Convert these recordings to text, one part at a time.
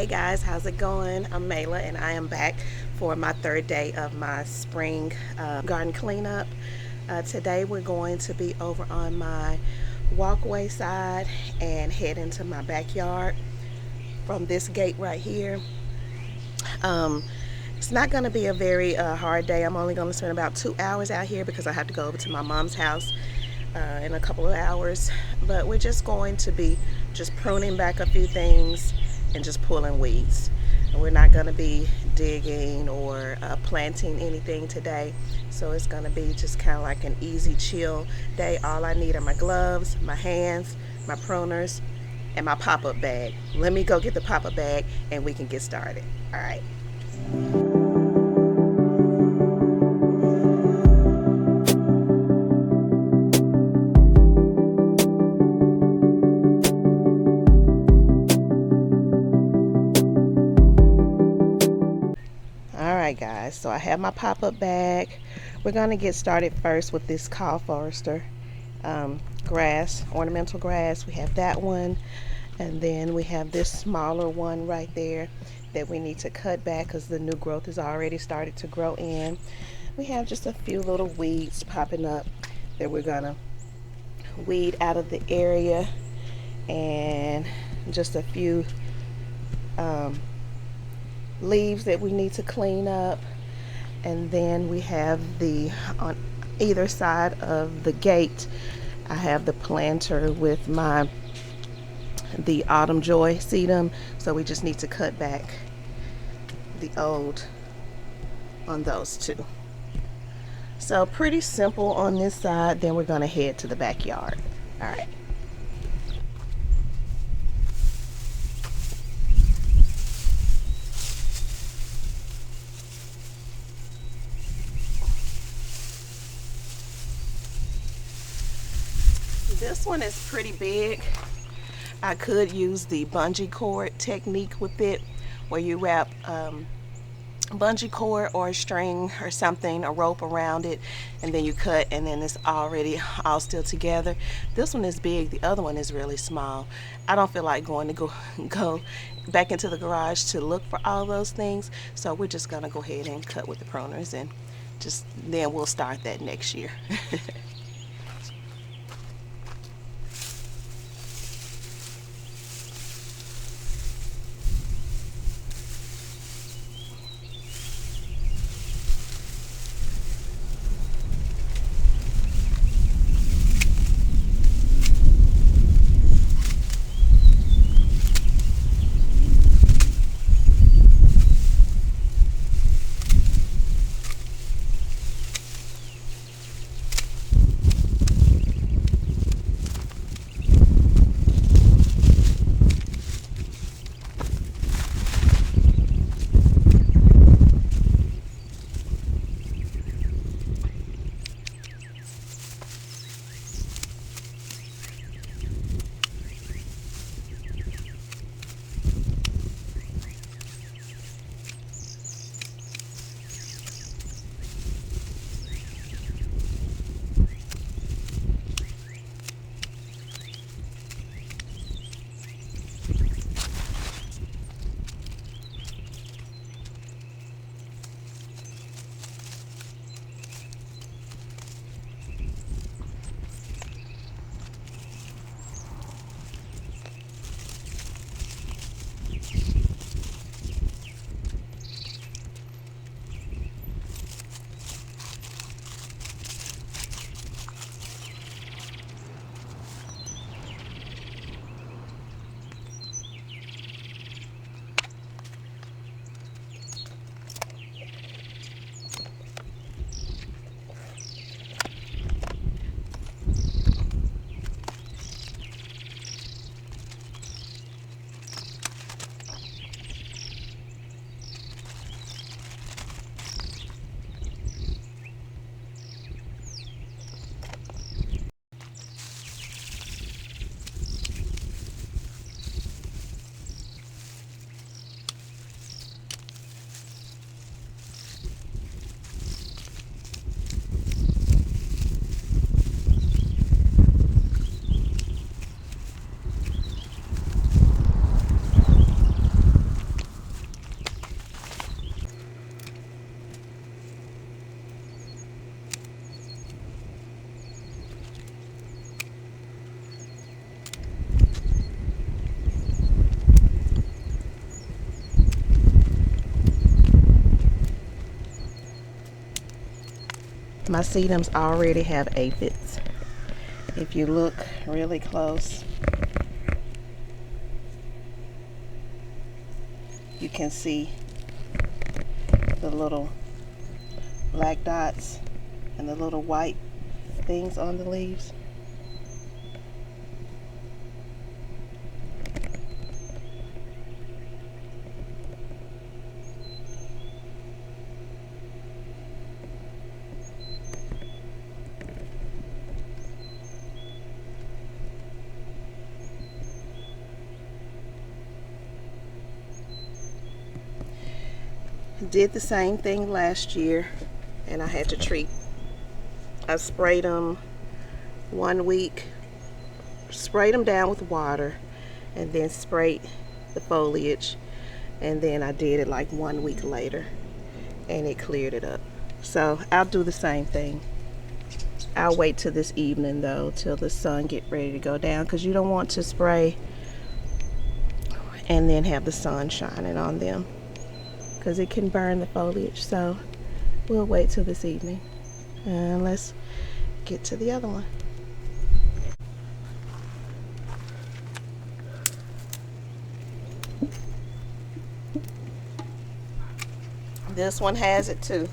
Hey guys, how's it going? I'm Mayla and I am back for my third day of my spring garden cleanup. Today we're going to be over on my walkway side and head into my backyard from this gate right here. It's not going to be a very hard day. I'm only going to spend about 2 hours out here because I have to go over to my mom's house in a couple of hours. But we're just going to be just pruning back a few things and just pulling weeds. We're not going to be digging or planting anything today, so it's going to be just kind of like an easy chill day. All I need are my gloves, my hands, my pruners, and my pop-up bag. Let me go get the pop-up bag and we can get started. All right. Alright guys, so I have my pop-up bag. We're going to get started first with this Karl Foerster grass, ornamental grass. We have that one, and then we have this smaller one right there that we need to cut back because the new growth has already started to grow in. We have just a few little weeds popping up that we're going to weed out of the area, and just a few leaves that we need to clean up. And then we have on either side of the gate, I have the planter with the autumn joy sedum, so we just need to cut back the old on those two. So pretty simple on this side. Then we're going to head to the backyard. All right. This one is pretty big. I could use the bungee cord technique with it, where you wrap bungee cord or a string or something, a rope around it, and then you cut, and then it's already all still together. This one is big. The other one is really small. I don't feel like going to go back into the garage to look for all those things, so we're just gonna go ahead and cut with the pruners, and then we'll start that next year. My sedums already have aphids. If you look really close, you can see the little black dots and the little white things on the leaves. Did the same thing last year, and I had to treat. I sprayed them 1 week, sprayed them down with water, and then sprayed the foliage, and then I did it like 1 week later, and it cleared it up. So I'll do the same thing. I'll wait till this evening though, till the sun get ready to go down, because you don't want to spray and then have the sun shining on them, because it can burn the foliage. So we'll wait till this evening, and let's get to the other one. This one has it too.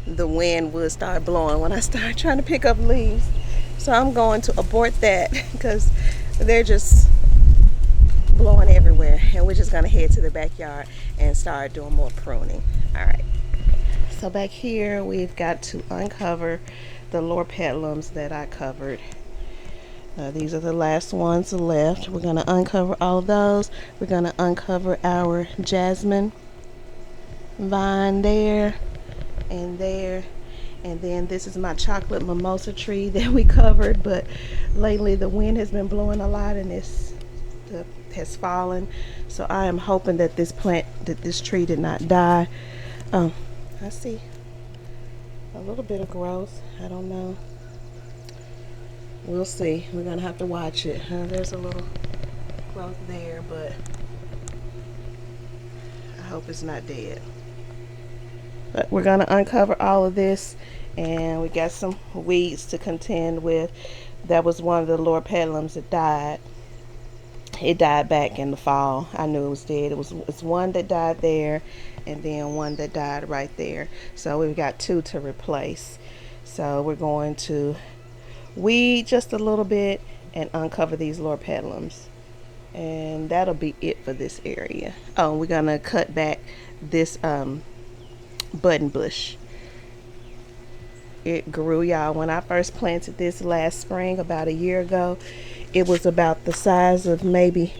The wind would start blowing when I start trying to pick up leaves. So I'm going to abort that because they're just blowing everywhere. And we're just going to head to the backyard and start doing more pruning. All right. So back here, we've got to uncover the lower petalums that I covered. These are the last ones left. We're going to uncover all of those. We're going to uncover our jasmine vine there and there, and then this is my chocolate mimosa tree that we covered, but lately the wind has been blowing a lot and this has fallen, so I am hoping that this tree did not die. I see a little bit of growth. I don't know, we'll see. We're gonna have to watch it. There's a little growth there, but I hope it's not dead. But we're going to uncover all of this, and we got some weeds to contend with. That was one of the lower petalums that died. It died back in the fall. I knew it was dead. It's one that died there, and then one that died right there. So we've got two to replace. So we're going to weed just a little bit and uncover these lower petalums, and that'll be it for this area. Oh, we're going to cut back this button bush. It grew, y'all. When I first planted this last spring, about a year ago, it was about the size of maybe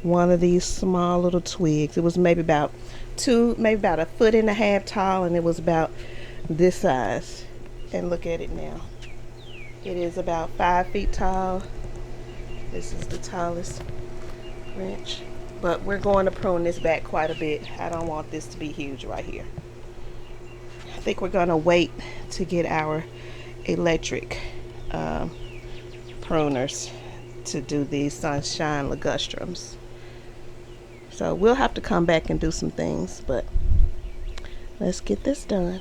one of these small little twigs. It was maybe about a foot and a half tall, and it was about this size. And look at it now. It is about 5 feet tall. This is the tallest branch, but we're going to prune this back quite a bit. I don't want this to be huge right here. I think we're gonna wait to get our electric pruners to do these sunshine ligustrums. So we'll have to come back and do some things, but let's get this done.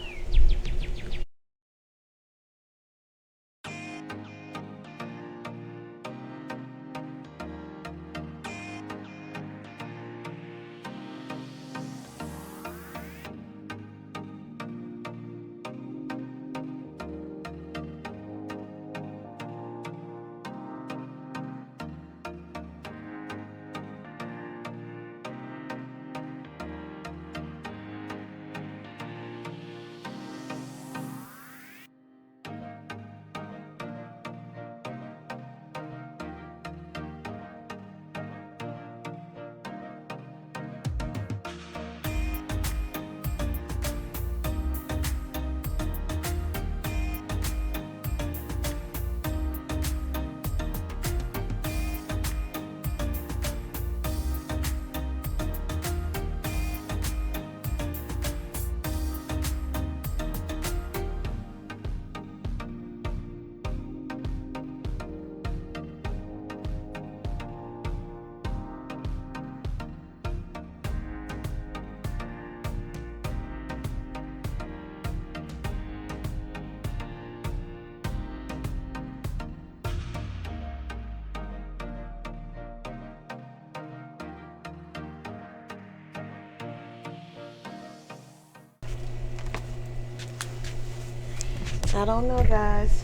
I don't know, guys.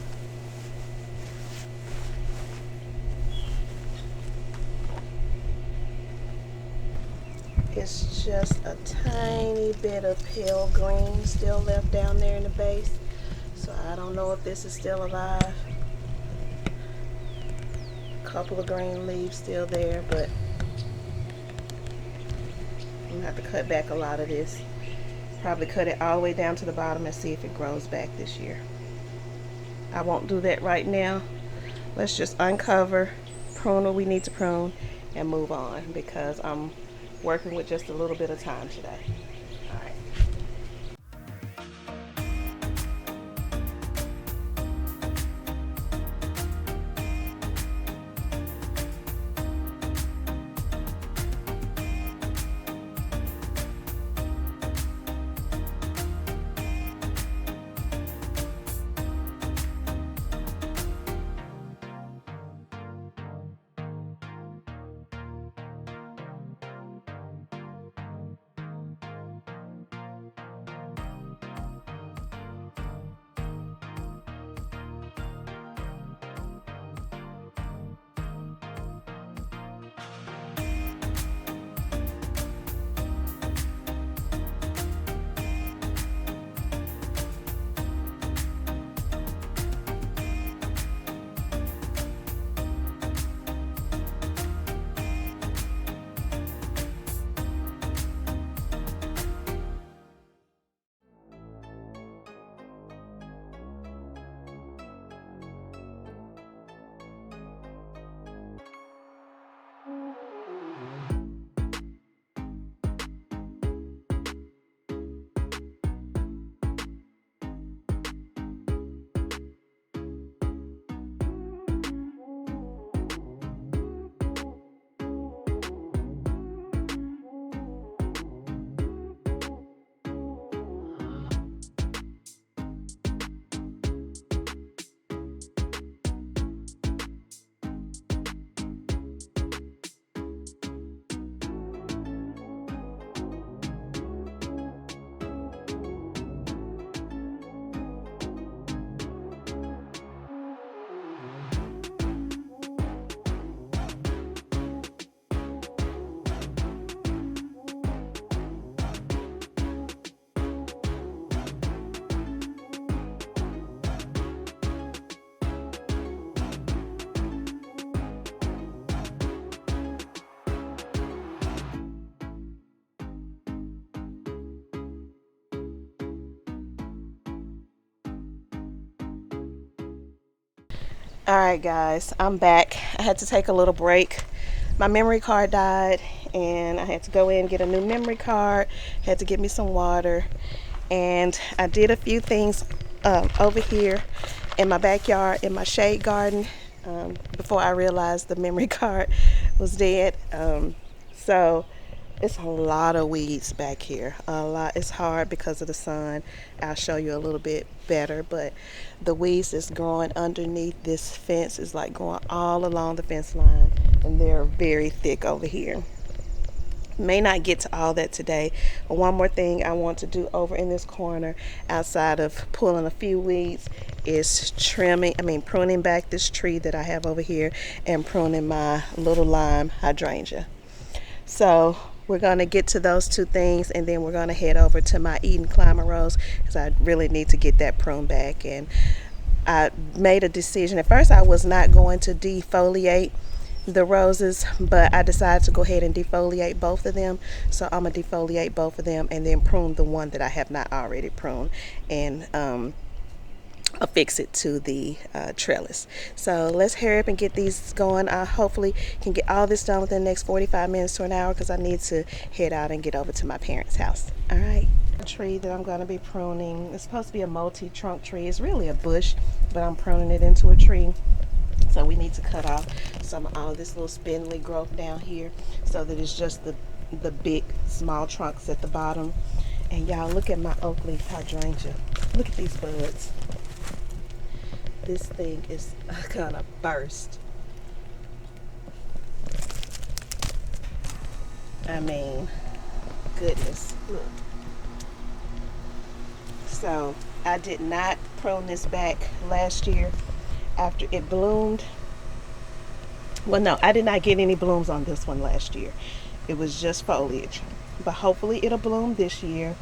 It's just a tiny bit of pale green still left down there in the base. So I don't know if this is still alive. A couple of green leaves still there, but I'm gonna have to cut back a lot of this. Probably cut it all the way down to the bottom and see if it grows back this year. I won't do that right now. Let's just uncover, prune what we need to prune, and move on because I'm working with just a little bit of time today. All right. All right, guys, I'm back. I had to take a little break. My memory card died and I had to go in and get a new memory card. Had to get me some water, and I did a few things over here in my backyard in my shade garden before I realized the memory card was dead. So it's a lot of weeds back here. A lot. It's hard because of the sun. I'll show you a little bit better, but the weeds that's growing underneath this fence is like going all along the fence line, and they're very thick over here. May not get to all that today. But one more thing I want to do over in this corner outside of pulling a few weeds is pruning back this tree that I have over here and pruning my little lime hydrangea. So we're going to get to those two things, and then we're going to head over to my Eden Climber Rose because I really need to get that pruned back. And I made a decision. At first I was not going to defoliate the roses, but I decided to go ahead and defoliate both of them. So I'm going to defoliate both of them and then prune the one that I have not already pruned, and affix it to the trellis. So let's hurry up and get these going. I hopefully can get all this done within the next 45 minutes to an hour because I need to head out and get over to my parents' house. All right. The tree that I'm going to be pruning is supposed to be a multi-trunk tree. It's really a bush, but I'm pruning it into a tree. So we need to cut off some of all of this little spindly growth down here so that it's just the big small trunks at the bottom. And y'all, look at my oak leaf hydrangea. Look at these buds. This thing is gonna burst. I mean, goodness, look. So I did not prune this back last year after it bloomed. Well, no, I did not get any blooms on this one last year. It was just foliage. But hopefully it'll bloom this year.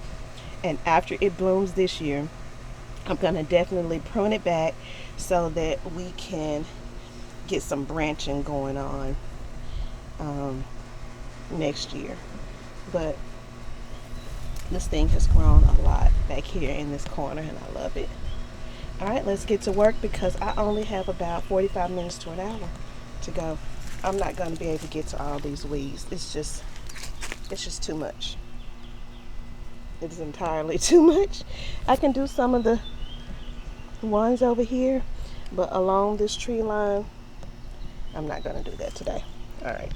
And after it blooms this year, I'm going to definitely prune it back so that we can get some branching going on next year. But this thing has grown a lot back here in this corner, and I love it. All right, let's get to work because I only have about 45 minutes to an hour to go. I'm not going to be able to get to all these weeds. It's just too much. It is entirely too much. I can do some of the ones over here, but along this tree line, I'm not going to do that today. All right.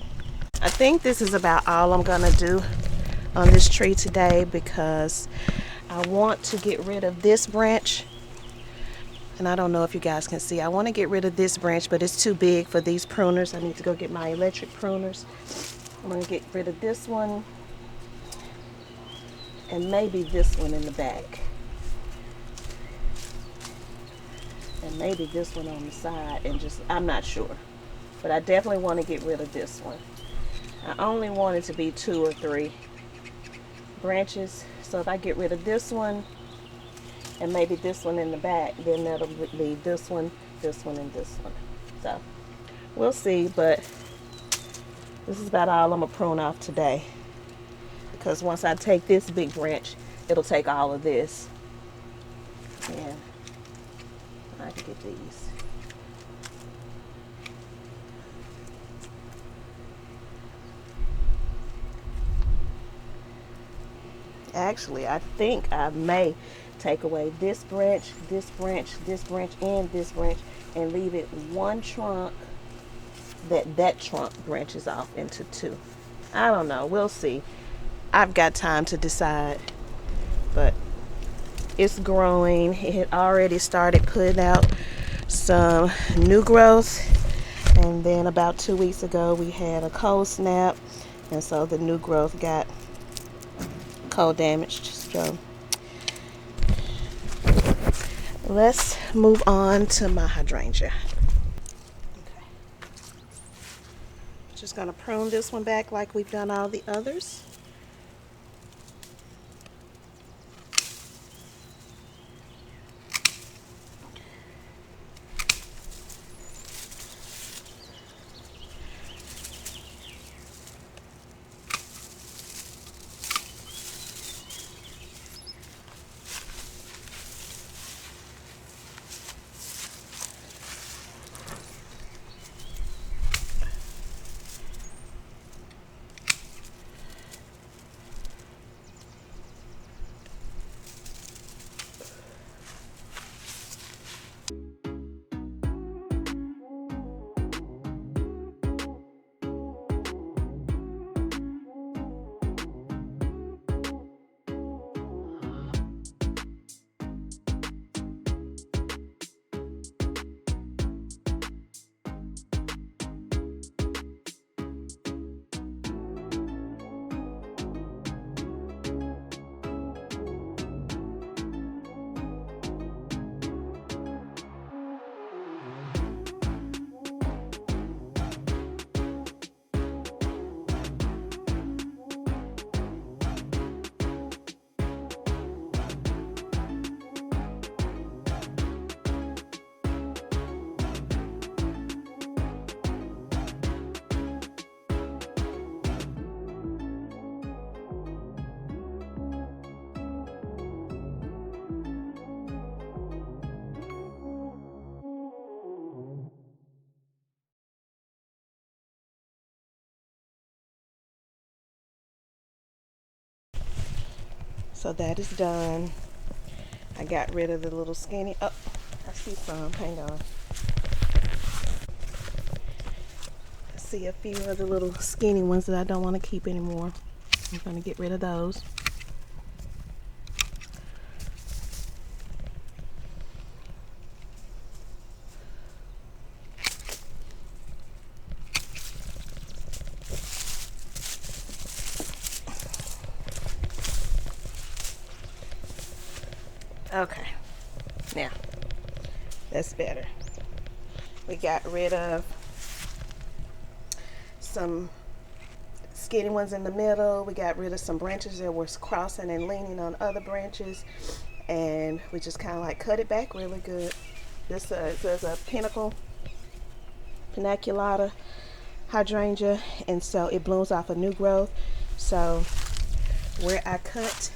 I think this is about all I'm going to do on this tree today because I want to get rid of this branch. And I don't know if you guys can see. I want to get rid of this branch, but it's too big for these pruners. I need to go get my electric pruners. I'm going to get rid of this one and maybe this one in the back. And maybe this one on the side, and just, I'm not sure. But I definitely want to get rid of this one. I only want it to be 2 or 3 branches. So if I get rid of this one and maybe this one in the back, then that'll leave this one, and this one. So we'll see, but this is about all I'm gonna prune off today. Because once I take this big branch, it'll take all of this. And I can get these. Actually, I think I may take away this branch, this branch, this branch, and this branch, and leave it one trunk that trunk branches off into 2. I don't know. We'll see. I've got time to decide, but it's growing. It had already started putting out some new growth, and then about 2 weeks ago we had a cold snap, and so the new growth got cold damaged. So let's move on to my hydrangea. Okay. Just gonna prune this one back like we've done all the others. So that is done. I got rid of the little skinny. Oh, I see some. Hang on. I see a few of the little skinny ones that I don't want to keep anymore. I'm going to get rid of those. Okay, now that's better. We got rid of some skinny ones in the middle. We got rid of some branches that were crossing and leaning on other branches, and we just kind of like cut it back really good. This is a paniculata hydrangea, and so it blooms off a new growth. So where I cut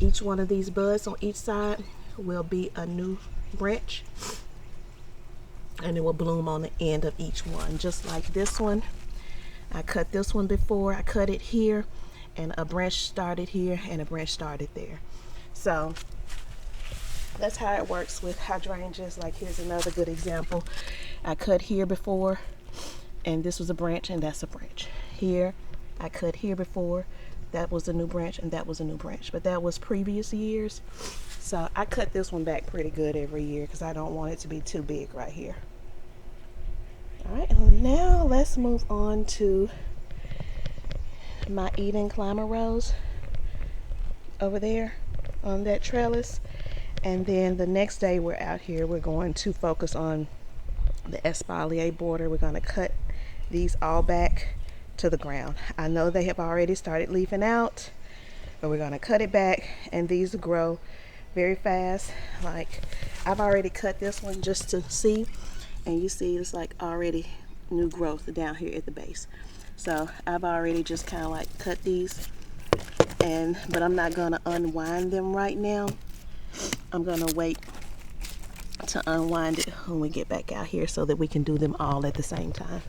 each one of these buds on each side will be a new branch, and it will bloom on the end of each one, just like this one. I cut this one before. I cut it here, and a branch started here and a branch started there. So that's how it works with hydrangeas. Like, here's another good example. I cut here before, and this was a branch, and that's a branch. Here, I cut here before, that was a new branch, and that was a new branch. But that was previous years. So I cut this one back pretty good every year because I don't want it to be too big right here. All right, now let's move on to my Eden climber rose over there on that trellis. And then the next day we're out here, we're going to focus on the espalier border. We're going to cut these all back to the ground. I know they have already started leafing out, but we're going to cut it back, and these grow very fast. Like, I've already cut this one just to see, and you see it's like already new growth down here at the base. So I've already just kind of like cut these, but I'm not going to unwind them right now. I'm going to wait to unwind it when we get back out here so that we can do them all at the same time.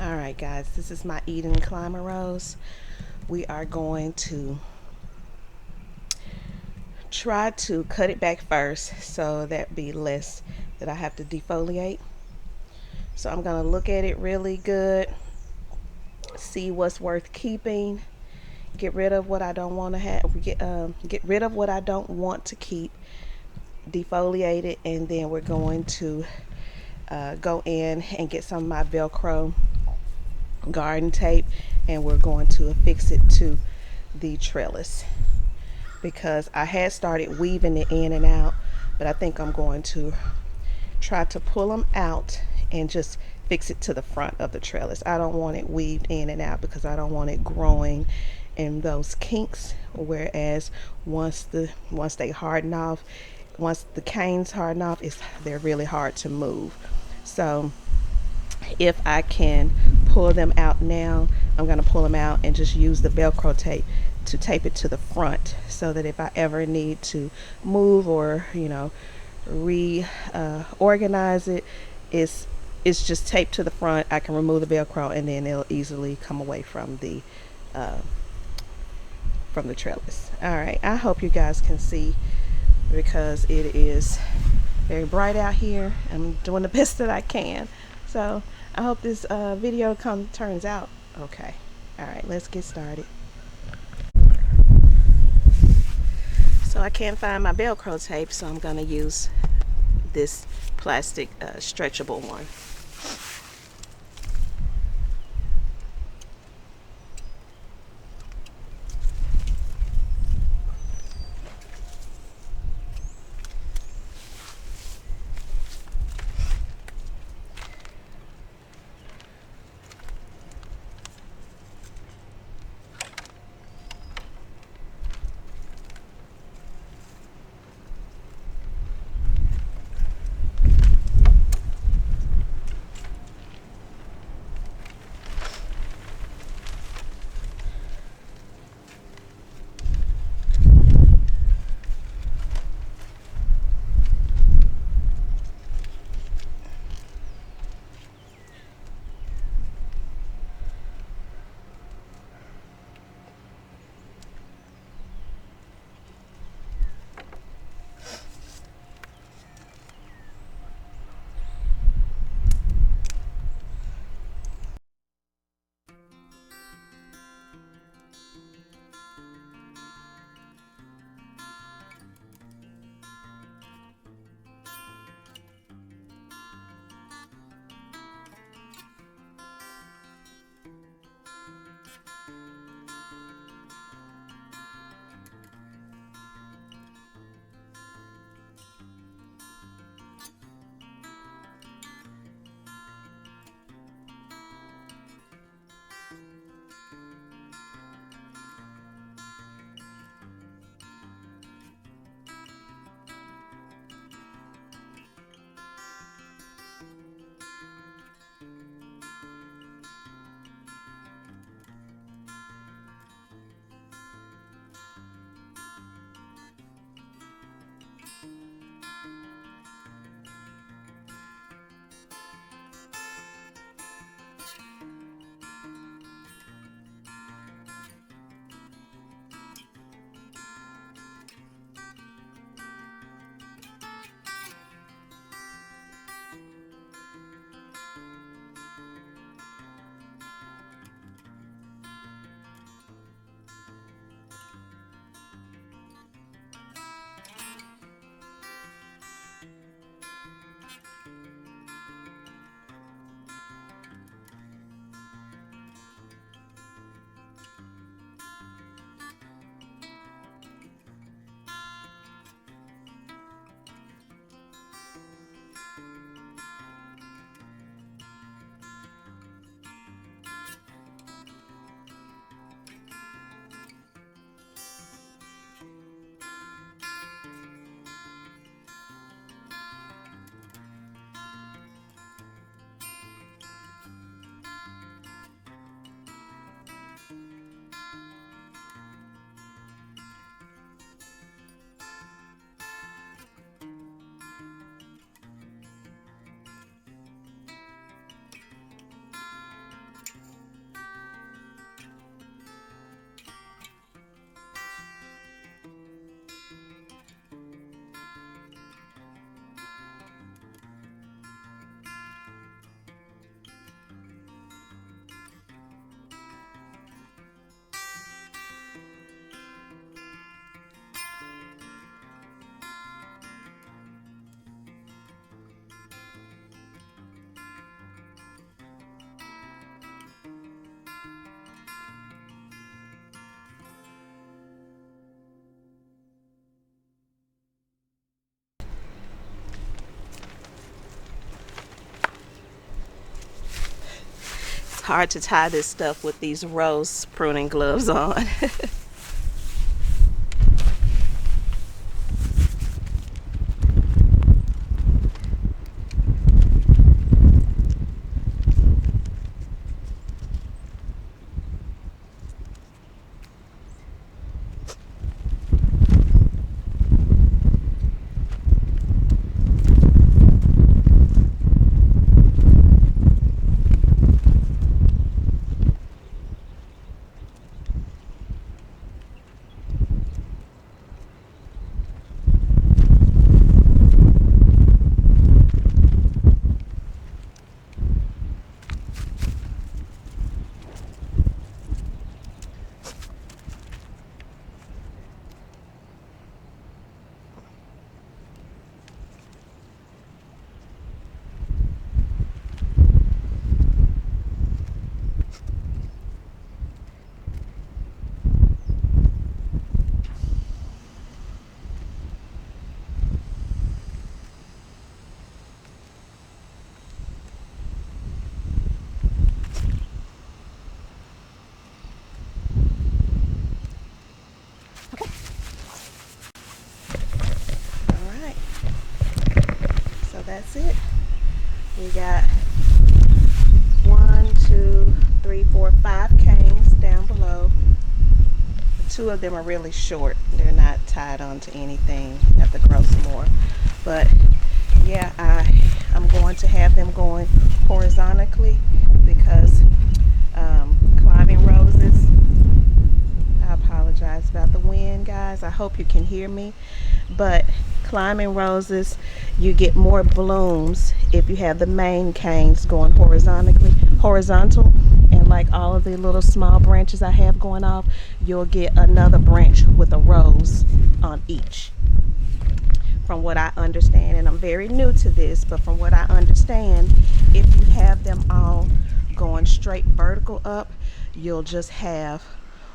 All right, guys, this is my Eden climber rose. We are going to try to cut it back first, so that be less that I have to defoliate. So I'm going to look at it really good, see what's worth keeping, get rid of what I don't want to have, get rid of what I don't want to keep, defoliate it, and then we're going to go in and get some of my Velcro garden tape, and we're going to affix it to the trellis, because I had started weaving it in and out, but I think I'm going to try to pull them out and just fix it to the front of the trellis. I don't want it weaved in and out because I don't want it growing in those kinks, whereas once they harden off, once the canes harden off, they're really hard to move. So if I can pull them out now, I'm going to pull them out and just use the Velcro tape to tape it to the front, so that if I ever need to move or reorganize it, it's just taped to the front. I can remove the Velcro, and then it'll easily come away from the trellis. All right, I hope you guys can see, because it is very bright out here. I'm doing the best that I can. So I hope this video turns out okay. All right, let's get started. So I can't find my Velcro tape, so I'm going to use this plastic stretchable one. hard to tie this stuff with these rose pruning gloves on. Alright, so that's it. We got 1, 2, 3, 4, 5 canes down below. 2 of them are really short. They're not tied onto anything. Have to grow some more. But yeah, I'm going to have them going horizontally because climbing roses. I apologize about the wind, guys. I hope you can hear me. But climbing roses, you get more blooms if you have the main canes going horizontal, and like all of the little small branches I have going off, you'll get another branch with a rose on each. From what I understand, and I'm very new to this, but from what I understand, if you have them all going straight vertical up, you'll just have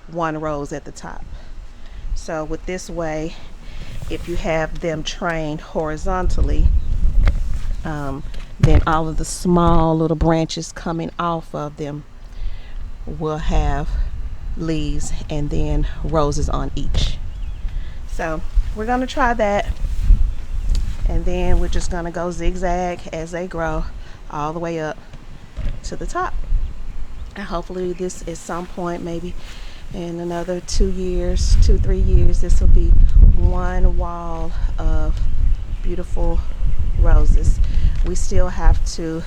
one rose at the top. So with this way, if you have them trained horizontally, then all of the small little branches coming off of them will have leaves and then roses on each. So we're going to try that, and then we're just going to go zigzag as they grow all the way up to the top. And hopefully this at some point, maybe in another 2 years, 2-3 years, this will be one wall of beautiful roses. We still have to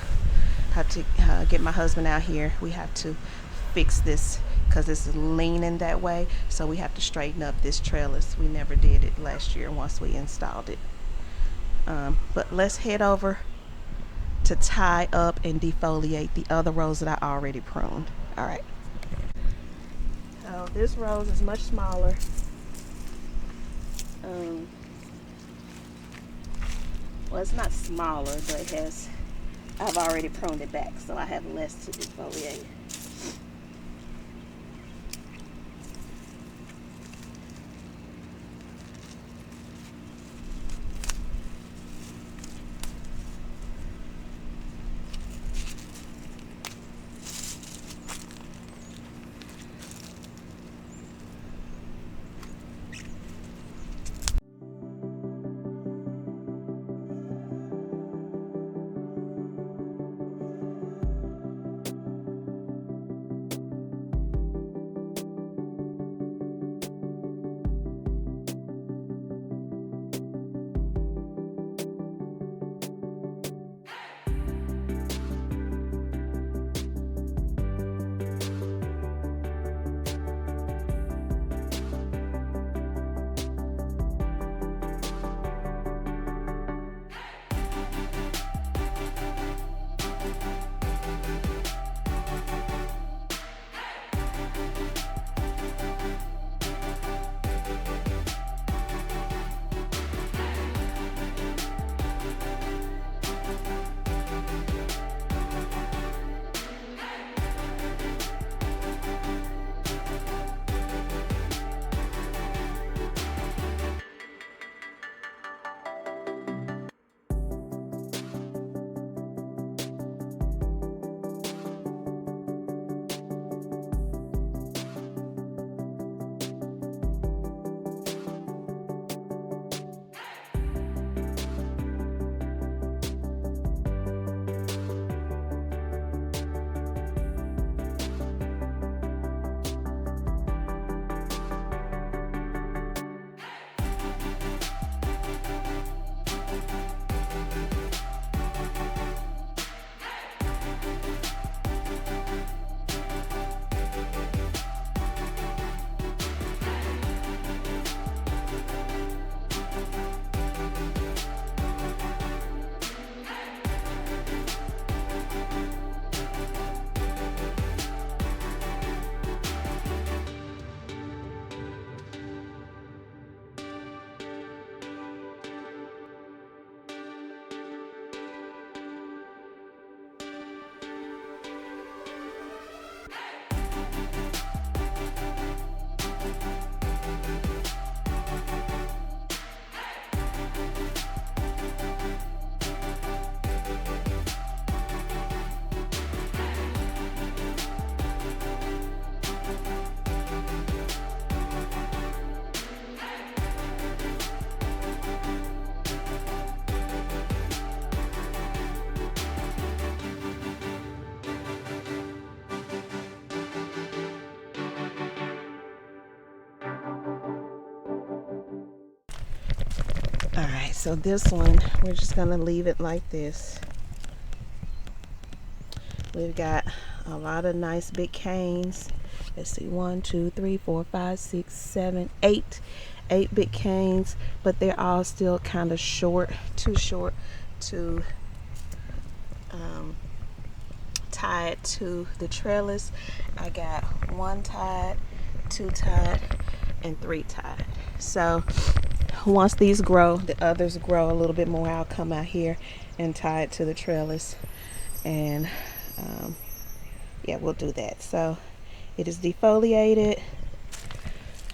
get my husband out here. We have to fix this because it's leaning that way, so we have to straighten up this trellis. We never did it last year once we installed it. But let's head over to tie up and defoliate the other rose that I already pruned. All right. So this rose is much smaller. Well, it's not smaller, but I've already pruned it back, so I have less to defoliate. All right, so this one, we're just gonna leave it like this. We've got a lot of nice big canes. Let's see, 1, 2, 3, 4, 5, 6, 7, 8. 8 big canes, but they're all still kind of short, too short to tie it to the trellis. I got 1 tied, 2 tied, and 3 tied. So once these grow, the others grow a little bit more, I'll come out here and tie it to the trellis, and yeah, we'll do that. So it is defoliated,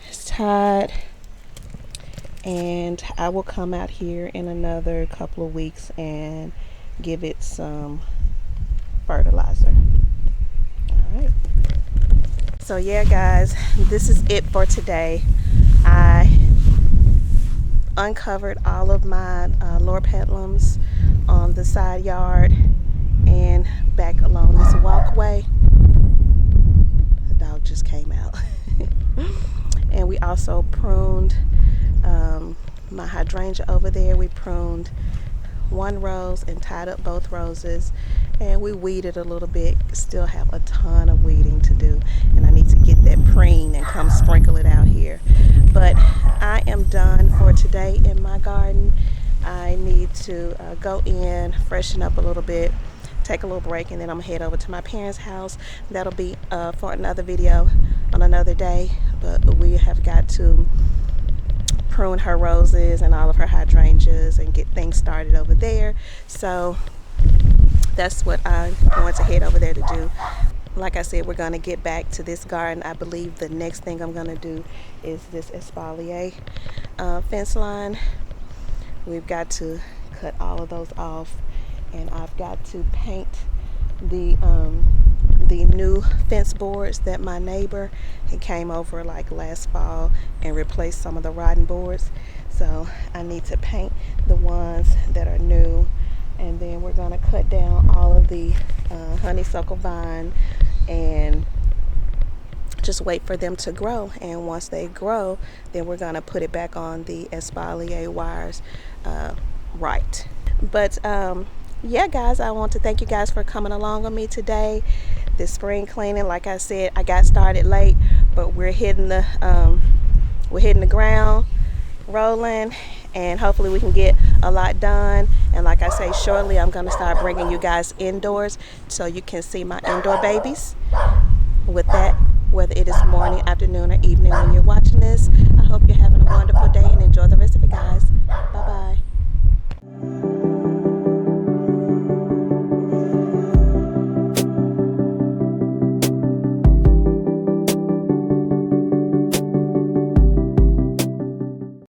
it's tied, and I will come out here in another couple of weeks and give it some fertilizer. All right. So yeah, guys, this is it for today. I uncovered all of my loropetalums on the side yard and back along this walkway. The dog just came out. And we also pruned my hydrangea over there. We pruned 1 rose and tied up both roses, and we weeded a little bit. Still have a ton of weeding to do, and I need to get that preen and come sprinkle it out here. But I am done for today in my garden. I need to go in, freshen up a little bit, take a little break, and then I'm gonna head over to my parents' house. That'll be for another video on another day, but we have got to prune her roses and all of her hydrangeas and get things started over there. So that's what I'm going to head over there to do. Like I said, we're going to get back to this garden. I believe the next thing I'm going to do is this espalier fence line. We've got to cut all of those off, and I've got to paint the new fence boards that my neighbor came over like last fall and replaced some of the rotten boards. So I need to paint the ones that are new, and then we're going to cut down all of the honeysuckle vine and just wait for them to grow. And once they grow, then we're going to put it back on the espalier wires right. But yeah, guys, I want to thank you guys for coming along with me today. This spring cleaning, like I said, I got started late, but we're hitting the ground rolling, and hopefully we can get a lot done. And like I say, shortly I'm going to start bringing you guys indoors so you can see my indoor babies. With that, whether it is morning, afternoon, or evening when you're watching this, I hope you're having a wonderful day and enjoy the rest of it, guys. Bye bye.